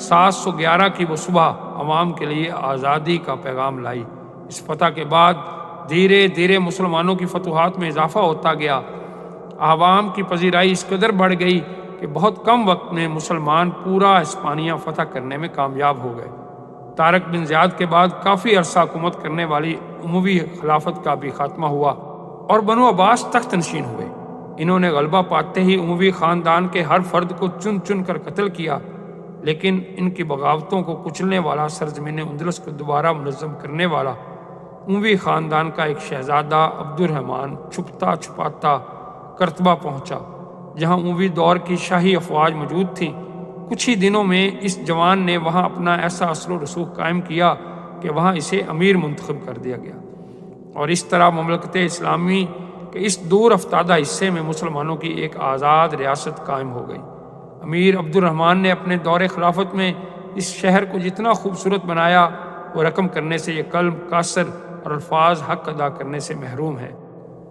711 کی وہ صبح عوام کے لیے آزادی کا پیغام لائی۔ اس فتح کے بعد دھیرے دھیرے مسلمانوں کی فتوحات میں اضافہ ہوتا گیا۔ عوام کی پذیرائی اس قدر بڑھ گئی کہ بہت کم وقت میں مسلمان پورا اسپانیہ فتح کرنے میں کامیاب ہو گئے۔ طارق بن زیاد کے بعد کافی عرصہ حکومت کرنے والی اموی خلافت کا بھی خاتمہ ہوا اور بنو عباس تخت نشین ہوئے۔ انہوں نے غلبہ پاتے ہی اموی خاندان کے ہر فرد کو چن چن کر قتل کیا، لیکن ان کی بغاوتوں کو کچلنے والا، سرزمین اندلس کو دوبارہ منظم کرنے والا اموی خاندان کا ایک شہزادہ عبد الرحمن چھپتا چھپاتا کرتبہ پہنچا، جہاں اموی دور کی شاہی افواج موجود تھیں۔ کچھ ہی دنوں میں اس جوان نے وہاں اپنا ایسا اثر و رسوخ قائم کیا کہ وہاں اسے امیر منتخب کر دیا گیا، اور اس طرح مملکت اسلامی کے اس دور افتادہ حصے میں مسلمانوں کی ایک آزاد ریاست قائم ہو گئی۔ امیر عبد الرحمن نے اپنے دور خلافت میں اس شہر کو جتنا خوبصورت بنایا، وہ رقم کرنے سے یہ قلم قاصر اور الفاظ حق ادا کرنے سے محروم ہے۔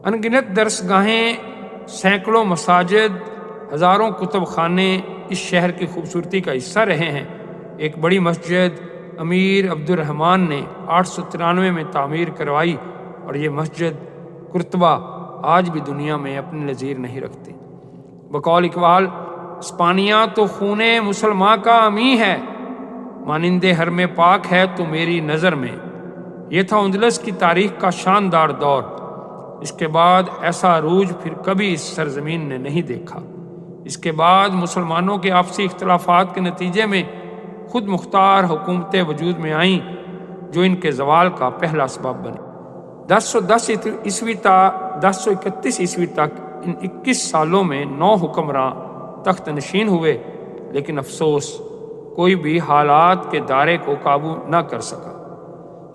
انگنت درس گاہیں، سینکڑوں مساجد، ہزاروں کتب خانے اس شہر کی خوبصورتی کا حصہ رہے ہیں۔ ایک بڑی مسجد امیر عبد الرحمن نے 893 میں تعمیر کروائی، اور یہ مسجد قرطبہ آج بھی دنیا میں اپنی نظیر نہیں رکھتی۔ بقول اقبال، اسپانیہ تو خونے مسلماں کا امی ہے، مانند حرم پاک ہے تو میری نظر میں۔ یہ تھا اندلس کی تاریخ کا شاندار دور۔ اس کے بعد ایسا عروج پھر کبھی اس سرزمین نے نہیں دیکھا۔ اس کے بعد مسلمانوں کے آپسی اختلافات کے نتیجے میں خود مختار حکومتیں وجود میں آئیں، جو ان کے زوال کا پہلا سبب بنی۔ 1010 عیسوی تا 1031 عیسوی تک ان 21 سالوں میں 9 حکمراں تخت نشین ہوئے، لیکن افسوس کوئی بھی حالات کے دائرے کو قابو نہ کر سکا۔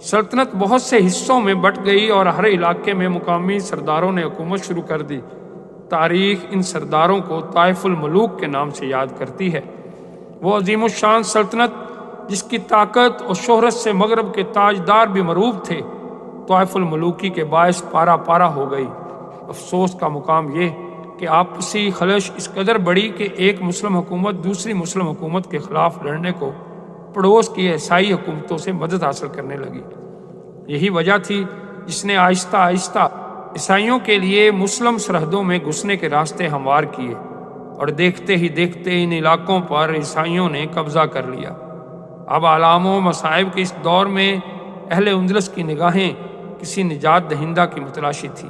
سلطنت بہت سے حصوں میں بٹ گئی اور ہر علاقے میں مقامی سرداروں نے حکومت شروع کر دی۔ تاریخ ان سرداروں کو طائف الملوک کے نام سے یاد کرتی ہے۔ وہ عظیم الشان سلطنت جس کی طاقت اور شہرت سے مغرب کے تاجدار بھی مروب تھے، طائف الملوکی کے باعث پارا پارا ہو گئی۔ افسوس کا مقام یہ کہ آپسی خلش اس قدر بڑی کہ ایک مسلم حکومت دوسری مسلم حکومت کے خلاف لڑنے کو پڑوس کی عیسائی حکومتوں سے مدد حاصل کرنے لگی۔ یہی وجہ تھی جس نے آہستہ آہستہ عیسائیوں کے لیے مسلم سرحدوں میں گھسنے کے راستے ہموار کیے، اور دیکھتے ہی دیکھتے ان علاقوں پر عیسائیوں نے قبضہ کر لیا۔ اب آلام و مصائب کے اس دور میں اہل اندلس کی نگاہیں کسی نجات دہندہ کی متلاشی تھی۔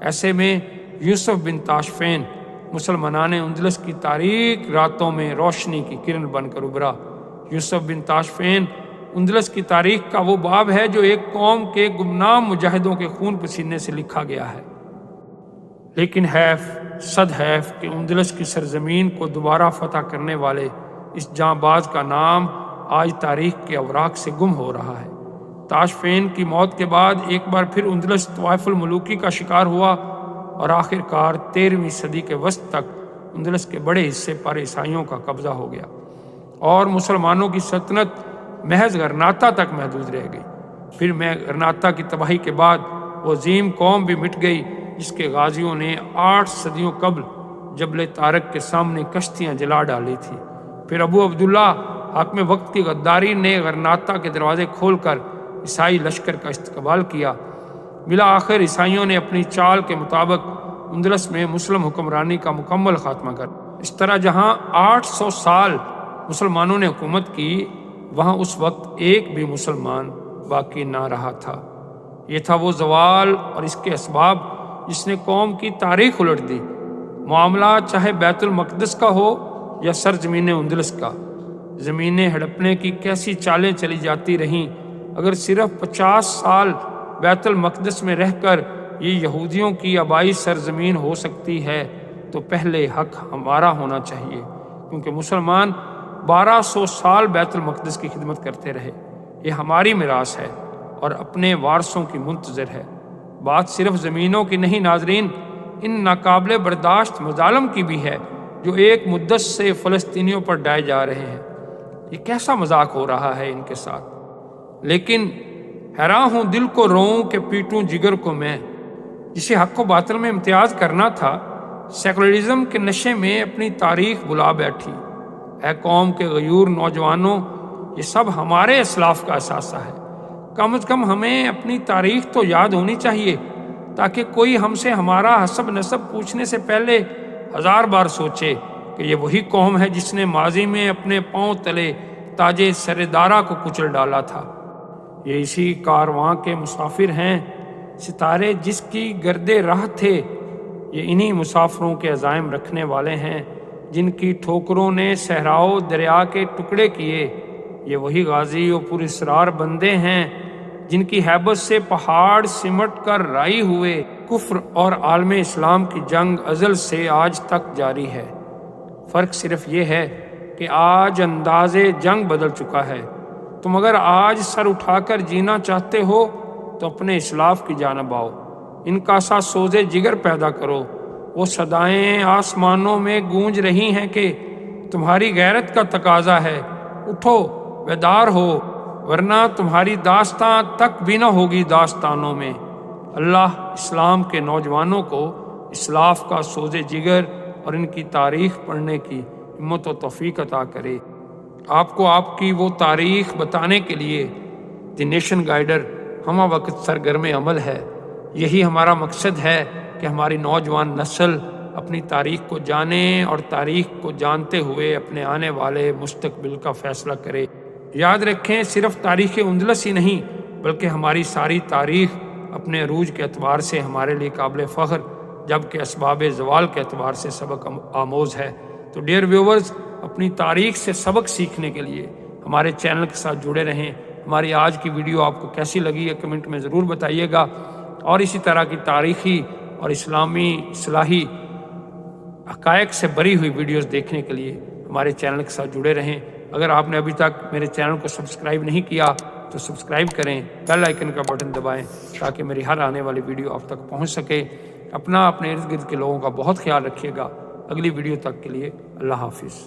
ایسے میں یوسف بن تاشفین مسلمانان اندلس کی تاریک راتوں میں روشنی کی کرن بن کر ابھرا۔ یوسف بن تاشفین اندلس کی تاریخ کا وہ باب ہے جو ایک قوم کے گمنام مجاہدوں کے خون پسینے سے لکھا گیا ہے۔ لیکن حیف، صد حیف کہ اندلس کی سرزمین کو دوبارہ فتح کرنے والے اس جاں باز کا نام آج تاریخ کے اوراق سے گم ہو رہا ہے۔ تاشفین کی موت کے بعد ایک بار پھر اندلس طوائف الملوکی کا شکار ہوا، اور آخر کار 13ویں صدی کے وسط تک اندلس کے بڑے حصے پر عیسائیوں کا قبضہ ہو گیا، اور مسلمانوں کی سلطنت محض غرناطہ تک محدود رہ گئی۔ پھر غرناطہ کی تباہی کے بعد وہ عظیم قوم بھی مٹ گئی جس کے غازیوں نے 8 صدیوں قبل جبل طارق کے سامنے کشتیاں جلا ڈالی تھی۔ پھر ابو عبداللہ حاکم وقت کی غداری نے غرناطہ کے دروازے کھول کر عیسائی لشکر کا استقبال کیا۔ بالآخر عیسائیوں نے اپنی چال کے مطابق اندلس میں مسلم حکمرانی کا مکمل خاتمہ کر۔ اس طرح جہاں 800 سال مسلمانوں نے حکومت کی، وہاں اس وقت ایک بھی مسلمان باقی نہ رہا تھا۔ یہ تھا وہ زوال اور اس کے اسباب جس نے قوم کی تاریخ الٹ دی۔ معاملہ چاہے بیت المقدس کا ہو یا سرزمین اندلس کا، زمینیں ہڑپنے کی کیسی چالیں چلی جاتی رہیں، اگر صرف 50 سال بیت المقدس میں رہ کر یہ یہودیوں کی آبائی سرزمین ہو سکتی ہے تو پہلے حق ہمارا ہونا چاہیے، کیونکہ مسلمان 1200 سال بیت المقدس کی خدمت کرتے رہے۔ یہ ہماری میراث ہے اور اپنے وارثوں کی منتظر ہے۔ بات صرف زمینوں کی نہیں ناظرین، ان ناقابل برداشت مظالم کی بھی ہے جو ایک مدت سے فلسطینیوں پر ڈائے جا رہے ہیں۔ یہ کیسا مذاق ہو رہا ہے ان کے ساتھ۔ لیکن حیران ہوں، دل کو روؤں کہ پیٹوں جگر کو میں، جسے حق و باطل میں امتیاز کرنا تھا، سیکولرزم کے نشے میں اپنی تاریخ بلا بیٹھی۔ اے قوم کے غیور نوجوانوں، یہ سب ہمارے اسلاف کا اثاثہ ہے۔ کم از کم ہمیں اپنی تاریخ تو یاد ہونی چاہیے، تاکہ کوئی ہم سے ہمارا حسب نسب پوچھنے سے پہلے 1000 بار سوچے کہ یہ وہی قوم ہے جس نے ماضی میں اپنے پاؤں تلے تاج سردارہ کو کچل ڈالا تھا۔ یہ اسی کارواں کے مسافر ہیں، ستارے جس کی گرد راہ تھے۔ یہ انہی مسافروں کے عزائم رکھنے والے ہیں جن کی ٹھوکروں نے صحراؤ دریا کے ٹکڑے کیے۔ یہ وہی غازی و پراسرار بندے ہیں جن کی ہیبت سے پہاڑ سمٹ کر رائی ہوئے۔ کفر اور عالم اسلام کی جنگ ازل سے آج تک جاری ہے۔ فرق صرف یہ ہے کہ آج انداز جنگ بدل چکا ہے۔ تم اگر آج سر اٹھا کر جینا چاہتے ہو تو اپنے اسلاف کی جانب آؤ، ان کا سا سوز جگر پیدا کرو۔ وہ صدائیں آسمانوں میں گونج رہی ہیں کہ تمہاری غیرت کا تقاضا ہے، اٹھو بیدار ہو، ورنہ تمہاری داستاں تک بھی نہ ہوگی داستانوں میں۔ اللہ اسلام کے نوجوانوں کو اسلاف کا سوز جگر اور ان کی تاریخ پڑھنے کی ہمت و توفیق عطا کرے۔ آپ کو آپ کی وہ تاریخ بتانے کے لیے دی نیشن گائیڈر ہمہ وقت سرگرم عمل ہے۔ یہی ہمارا مقصد ہے کہ ہماری نوجوان نسل اپنی تاریخ کو جانے اور تاریخ کو جانتے ہوئے اپنے آنے والے مستقبل کا فیصلہ کرے۔ یاد رکھیں، صرف تاریخ اندلس ہی نہیں بلکہ ہماری ساری تاریخ اپنے عروج کے اعتبار سے ہمارے لیے قابل فخر، جبکہ اسباب زوال کے اعتبار سے سبق آموز ہے۔ تو ڈیئر ویورز، اپنی تاریخ سے سبق سیکھنے کے لیے ہمارے چینل کے ساتھ جڑے رہیں۔ ہماری آج کی ویڈیو آپ کو کیسی لگی ہے کمنٹ میں ضرور بتائیے گا، اور اسی طرح کی تاریخی اور اسلامی اصلاحی حقائق سے بری ہوئی ویڈیوز دیکھنے کے لیے ہمارے چینل کے ساتھ جڑے رہیں۔ اگر آپ نے ابھی تک میرے چینل کو سبسکرائب نہیں کیا تو سبسکرائب کریں، بیل آئیکن کا بٹن دبائیں تاکہ میری ہر آنے والی ویڈیو آپ تک پہنچ سکے۔ اپنا اپنے ارد گرد کے لوگوں کا بہت خیال رکھیے گا۔ اگلی ویڈیو تک کے لیے اللہ حافظ۔